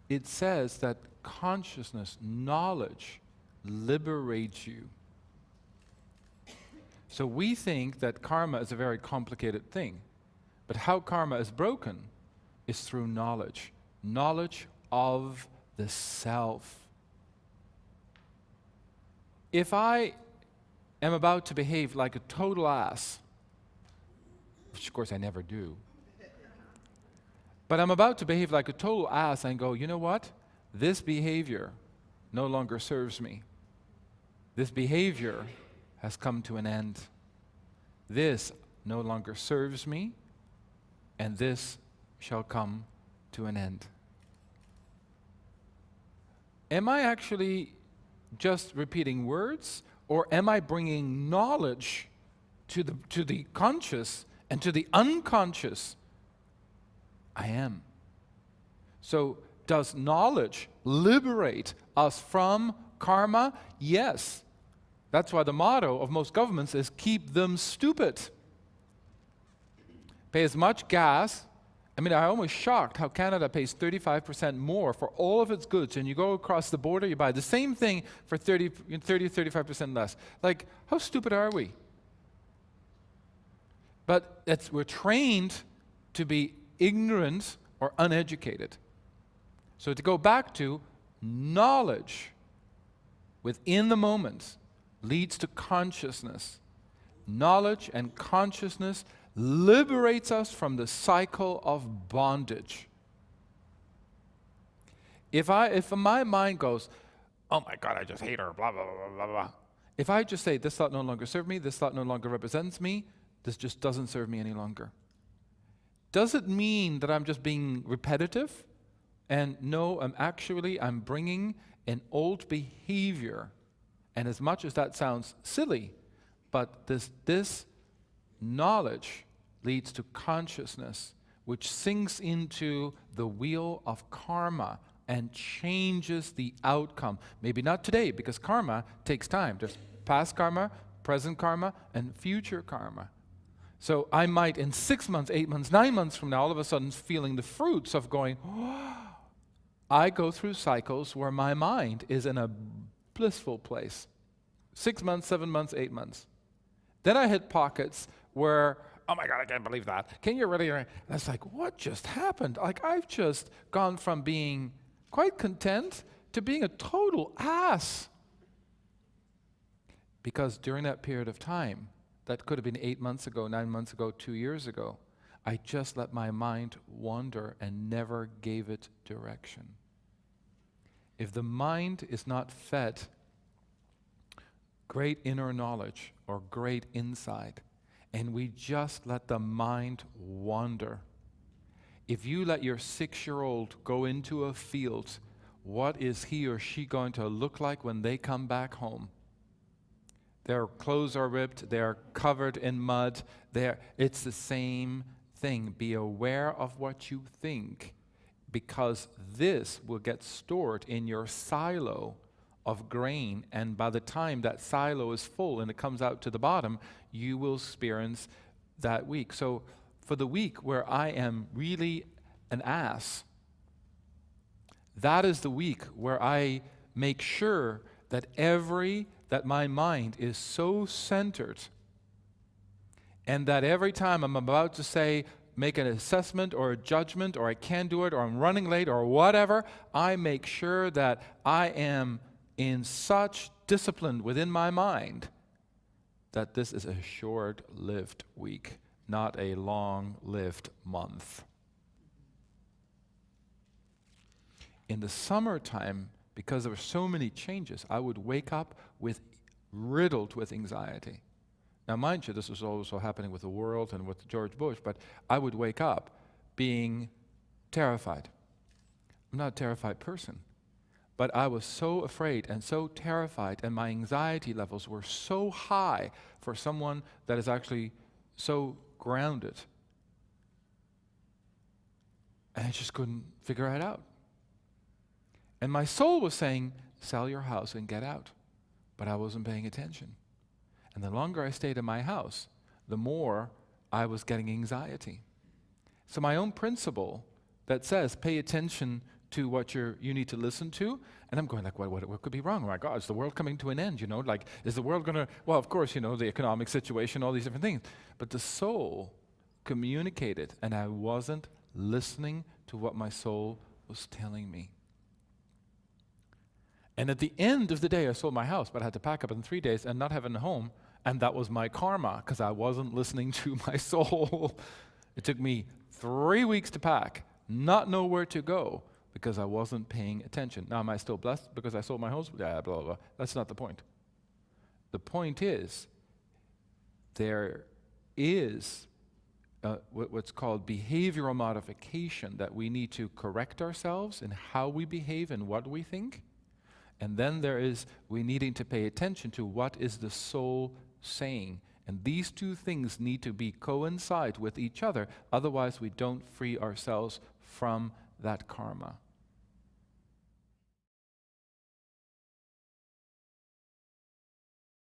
it says that consciousness, knowledge, liberates you. So we think that karma is a very complicated thing. But how karma is broken is through knowledge. Knowledge of the self. If I am about to behave like a total ass, which of course I never do, but I'm about to behave like a total ass and go, you know what? This behavior no longer serves me. This behavior has come to an end. This no longer serves me, and this shall come to an end. Am I actually just repeating words, or am I bringing knowledge to the conscious and to the unconscious? I am. So does knowledge liberate us from karma? Yes. That's why the motto of most governments is keep them stupid. Pay as much gas. I mean, I'm almost shocked how Canada pays 35% more for all of its goods, and you go across the border, you buy the same thing for 35% less. Like, how stupid are we? But we're trained to be ignorant or uneducated. So to go back to knowledge within the moment leads to consciousness. Knowledge and consciousness liberates us from the cycle of bondage. If my mind goes, oh my God, I just hate her, blah, blah, blah, blah, blah. If I just say, this thought no longer serves me, this thought no longer represents me, this just doesn't serve me any longer. Does it mean that I'm just being repetitive? And no, I'm bringing an old behavior. And as much as that sounds silly, but this knowledge leads to consciousness, which sinks into the wheel of karma and changes the outcome. Maybe not today, because karma takes time. There's past karma, present karma, and future karma. So I might, in 6 months, 8 months, 9 months from now, all of a sudden feeling the fruits of going, oh, I go through cycles where my mind is in a blissful place. 6 months, 7 months, 8 months. Then I hit pockets where, oh my God, I can't believe that. Can you really? And it's like, what just happened? Like, I've just gone from being quite content to being a total ass. Because during that period of time, that could have been 8 months ago, 9 months ago, 2 years ago, I just let my mind wander and never gave it direction. If the mind is not fed great inner knowledge or great insight, and we just let the mind wander. If you let your 6-year-old go into a field, what is he or she going to look like when they come back home? Their clothes are ripped, they're covered in mud, it's the same thing. Be aware of what you think, because this will get stored in your silo of grain, and by the time that silo is full and it comes out to the bottom, you will experience that week. So for the week where I am really an ass, that is the week where I make sure that my mind is so centered, and that every time I'm about to say, make an assessment or a judgment, or I can't do it, or I'm running late, or whatever, I make sure that I am in such discipline within my mind that this is a short-lived week, not a long-lived month. In the summertime, because there were so many changes, I would wake up riddled with anxiety. Now, mind you, this was also happening with the world and with George Bush, but I would wake up being terrified. I'm not a terrified person, but I was so afraid and so terrified, and my anxiety levels were so high for someone that is actually so grounded. And I just couldn't figure it out. And my soul was saying, sell your house and get out. But I wasn't paying attention. And the longer I stayed in my house, the more I was getting anxiety. So my own principle that says pay attention to what you need to listen to. And I'm going like, what could be wrong? Oh my God, is the world coming to an end? You know, like, is the world going to, well, of course, you know, the economic situation, all these different things. But the soul communicated, and I wasn't listening to what my soul was telling me. And at the end of the day, I sold my house, but I had to pack up in 3 days and not have a home. And that was my karma, because I wasn't listening to my soul. It took me 3 weeks to pack, not know where to go, because I wasn't paying attention. Now, am I still blessed because I sold my house? Yeah, blah, blah, blah. That's not the point. The point is, there is what's called behavioral modification, that we need to correct ourselves in how we behave and what we think. And then there is we needing to pay attention to what is the soul saying. And these two things need to be coincide with each other, otherwise we don't free ourselves from that karma.